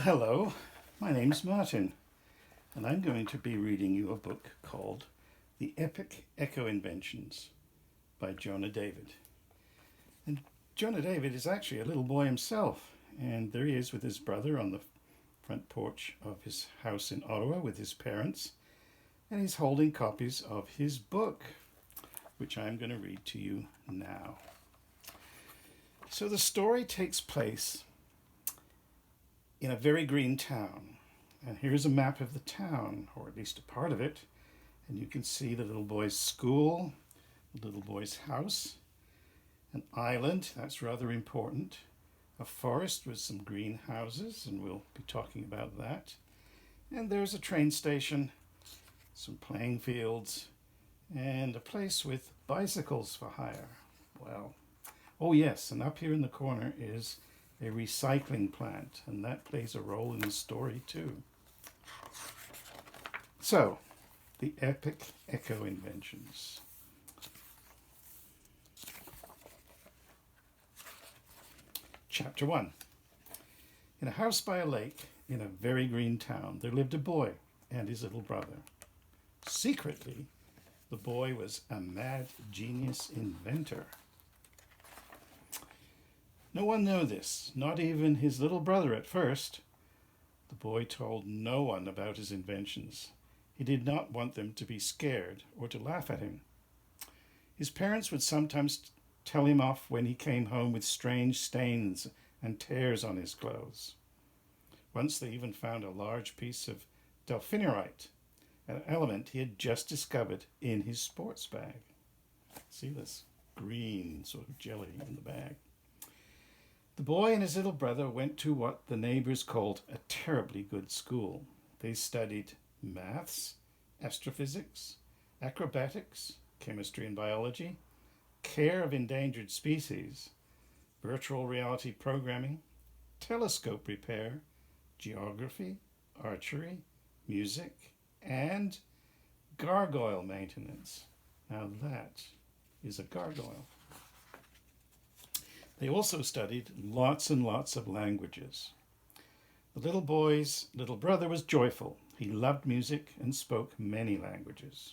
Hello, my name's Martin, and I'm going to be reading you a book called The Epic Eco-Inventions by Jona David. And Jona David is actually a little boy himself, and there he is with his brother on the front porch of his house in Ottawa with his parents, and he's holding copies of his book, which I'm going to read to you now. So the story takes place in a very green town. And here's a map of the town, or at least a part of it. And you can see the little boy's school, the little boy's house, an island, that's rather important, a forest with some greenhouses, and we'll be talking about that. And there's a train station, some playing fields, and a place with bicycles for hire. Well, oh yes, and up here in the corner is a recycling plant, and that plays a role in the story too. So, the epic Eco-Inventions. Chapter 1. In a house by a lake in a very green town, there lived a boy and his little brother. Secretly, the boy was a mad genius inventor. No one knew this, not even his little brother at first. The boy told no one about his inventions. He did not want them to be scared or to laugh at him. His parents would sometimes tell him off when he came home with strange stains and tears on his clothes. Once they even found a large piece of delphinorite, an element he had just discovered in his sports bag. See this green sort of jelly in the bag. The boy and his little brother went to what the neighbors called a terribly good school. They studied maths, astrophysics, acrobatics, chemistry and biology, care of endangered species, virtual reality programming, telescope repair, geography, archery, music, and gargoyle maintenance. Now that is a gargoyle. They also studied lots and lots of languages. The little boy's little brother was joyful. He loved music and spoke many languages.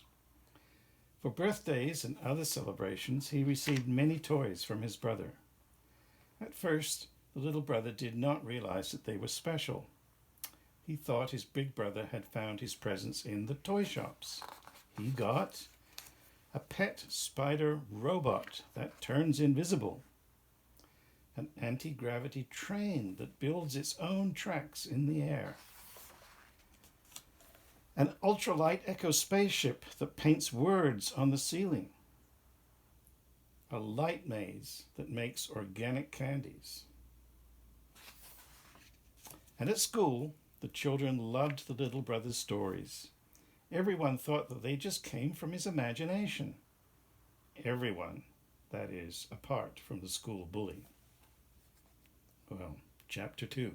For birthdays and other celebrations, he received many toys from his brother. At first, the little brother did not realize that they were special. He thought his big brother had found his presents in the toy shops. He got a pet spider robot that turns invisible, an anti-gravity train that builds its own tracks in the air, an ultralight eco spaceship that paints words on the ceiling, a light maze that makes organic candies. And at school, the children loved the little brother's stories. Everyone thought that they just came from his imagination. Everyone, that is, apart from the school bully. Well, Chapter 2.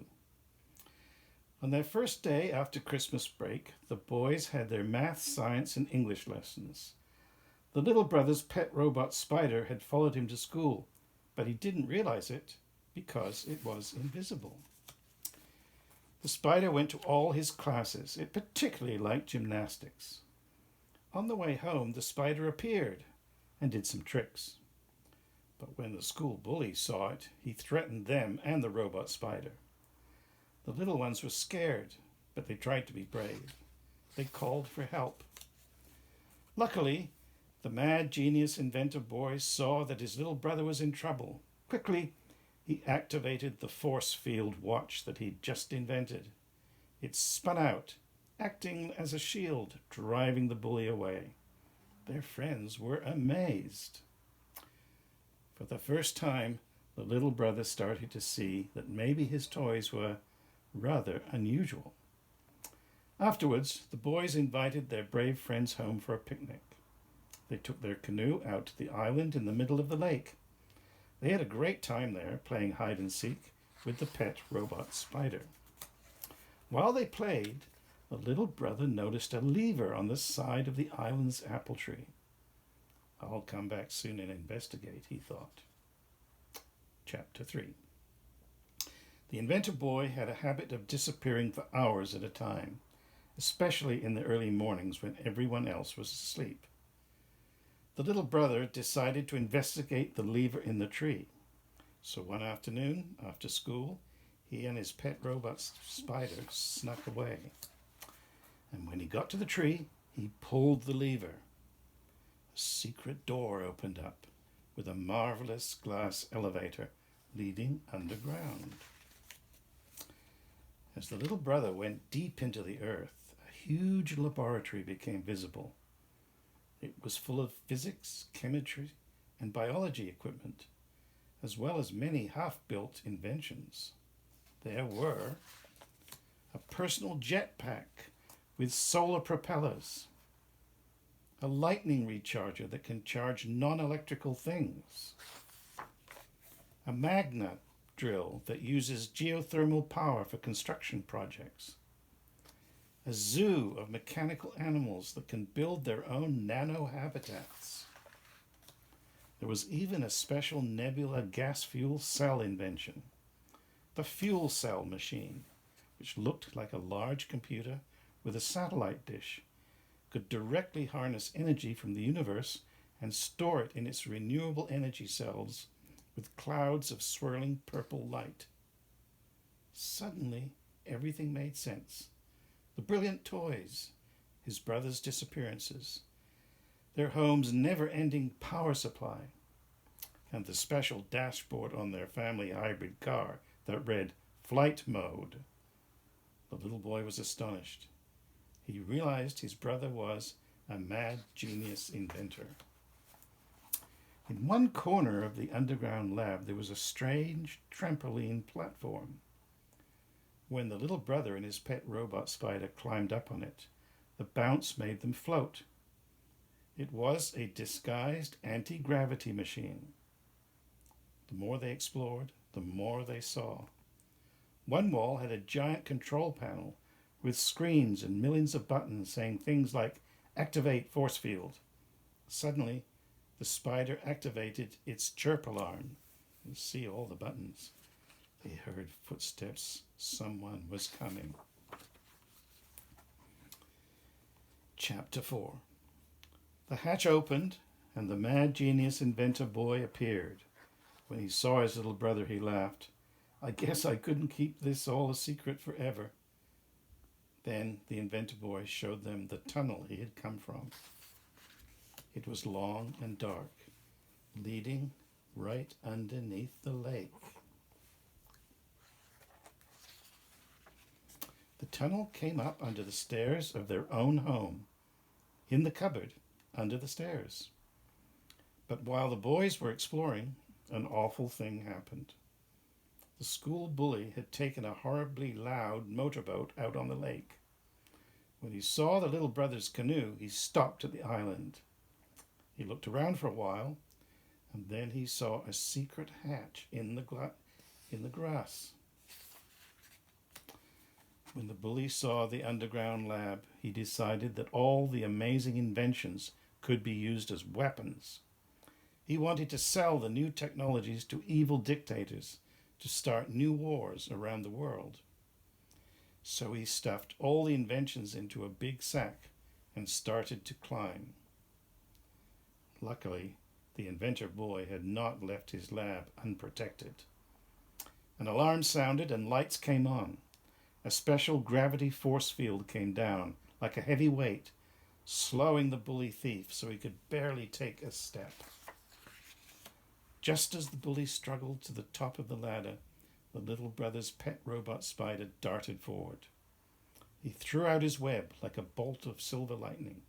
On their first day after Christmas break, the boys had their math, science, and English lessons. The little brother's pet robot spider had followed him to school, but he didn't realize it because it was invisible. The spider went to all his classes. It particularly liked gymnastics. On the way home, the spider appeared and did some tricks. But when the school bully saw it, he threatened them and the robot spider. The little ones were scared, but they tried to be brave. They called for help. Luckily, the mad genius inventive boy saw that his little brother was in trouble. Quickly, he activated the force field watch that he'd just invented. It spun out, acting as a shield, driving the bully away. Their friends were amazed. For the first time, the little brother started to see that maybe his toys were rather unusual. Afterwards, the boys invited their brave friends home for a picnic. They took their canoe out to the island in the middle of the lake. They had a great time there, playing hide and seek with the pet robot spider. While they played, the little brother noticed a lever on the side of the island's apple tree. I'll come back soon and investigate, he thought. Chapter 3. The inventor boy had a habit of disappearing for hours at a time, especially in the early mornings when everyone else was asleep. The little brother decided to investigate the lever in the tree. So one afternoon, after school, he and his pet robot spider snuck away. And when he got to the tree, he pulled the lever. A secret door opened up with a marvelous glass elevator leading underground. As the little brother went deep into the earth, a huge laboratory became visible. It was full of physics, chemistry, and biology equipment, as well as many half-built inventions. There were a personal jetpack with solar propellers, a lightning recharger that can charge non-electrical things, a magnet drill that uses geothermal power for construction projects, a zoo of mechanical animals that can build their own nano-habitats. There was even a special nebula gas fuel cell invention, the fuel cell machine, which looked like a large computer with a satellite dish, could directly harness energy from the universe and store it in its renewable energy cells with clouds of swirling purple light. Suddenly, everything made sense. The brilliant toys, his brother's disappearances, their home's never-ending power supply, and the special dashboard on their family hybrid car that read Flight Mode. The little boy was astonished. He realized his brother was a mad genius inventor. In one corner of the underground lab, there was a strange trampoline platform. When the little brother and his pet robot spider climbed up on it, the bounce made them float. It was a disguised anti-gravity machine. The more they explored, the more they saw. One wall had a giant control panel with screens and millions of buttons saying things like, "Activate force field." Suddenly, the spider activated its chirp alarm. You see all the buttons. They heard footsteps. Someone was coming. Chapter 4. The hatch opened, and the mad genius inventor boy appeared. When he saw his little brother, he laughed. "I guess I couldn't keep this all a secret forever." Then the inventor boy showed them the tunnel he had come from. It was long and dark, leading right underneath the lake. The tunnel came up under the stairs of their own home, in the cupboard under the stairs. But while the boys were exploring, an awful thing happened. The school bully had taken a horribly loud motorboat out on the lake. When he saw the little brother's canoe, he stopped at the island. He looked around for a while, and then he saw a secret hatch in the grass. When the bully saw the underground lab, he decided that all the amazing inventions could be used as weapons. He wanted to sell the new technologies to evil dictators to start new wars around the world. So he stuffed all the inventions into a big sack and started to climb. Luckily, the inventor boy had not left his lab unprotected. An alarm sounded and lights came on. A special gravity force field came down like a heavy weight, slowing the bully thief so he could barely take a step. Just as the bully struggled to the top of the ladder, the little brother's pet robot spider darted forward. He threw out his web like a bolt of silver lightning,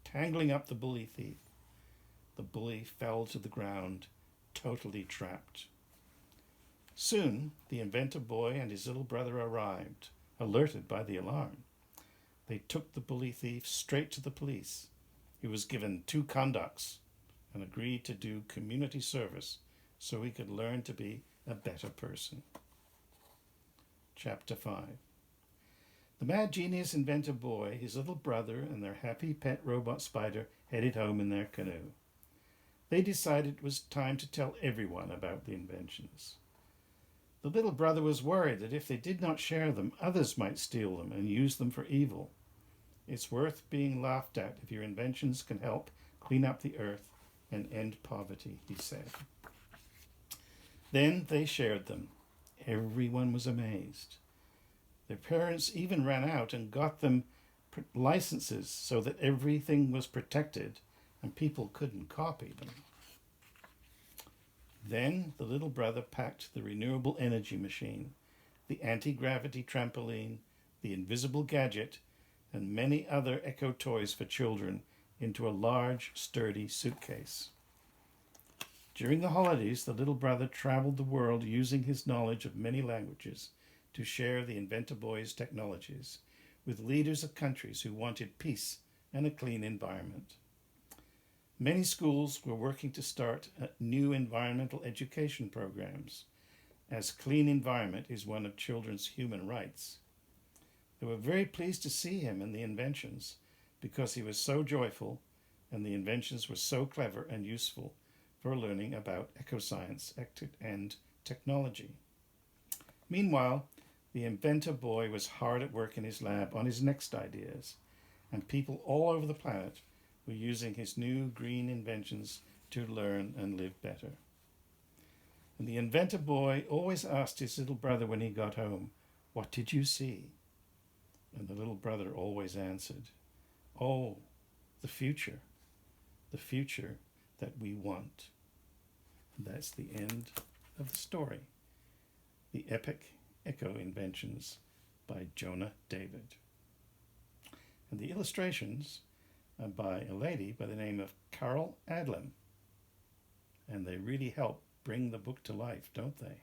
tangling up the bully thief. The bully fell to the ground, totally trapped. Soon, the inventor boy and his little brother arrived, alerted by the alarm. They took the bully thief straight to the police. He was given 2 conducts and agreed to do community service so he could learn to be a better person. Chapter 5. The mad genius inventor boy, his little brother, and their happy pet robot spider headed home in their canoe. They decided it was time to tell everyone about the inventions. The little brother was worried that if they did not share them, others might steal them and use them for evil. It's worth being laughed at if your inventions can help clean up the earth and end poverty, he said. Then they shared them. Everyone was amazed. Their parents even ran out and got them licenses so that everything was protected and people couldn't copy them. Then the little brother packed the renewable energy machine, the anti-gravity trampoline, the invisible gadget, and many other eco toys for children into a large, sturdy suitcase. During the holidays, the little brother traveled the world using his knowledge of many languages to share the Inventor Boy's technologies with leaders of countries who wanted peace and a clean environment. Many schools were working to start new environmental education programs, as clean environment is one of children's human rights. They were very pleased to see him and the inventions because he was so joyful and the inventions were so clever and useful for learning about ecoscience and technology. Meanwhile, the Inventor Boy was hard at work in his lab on his next ideas, and people all over the planet were using his new green inventions to learn and live better. And the Inventor Boy always asked his little brother when he got home, "What did you see?" And the little brother always answered, "Oh, the future that we want." And that's the end of the story. The Epic Eco-Inventions by Jona David. And the illustrations are by a lady by the name of Adlam. And they really help bring the book to life, don't they?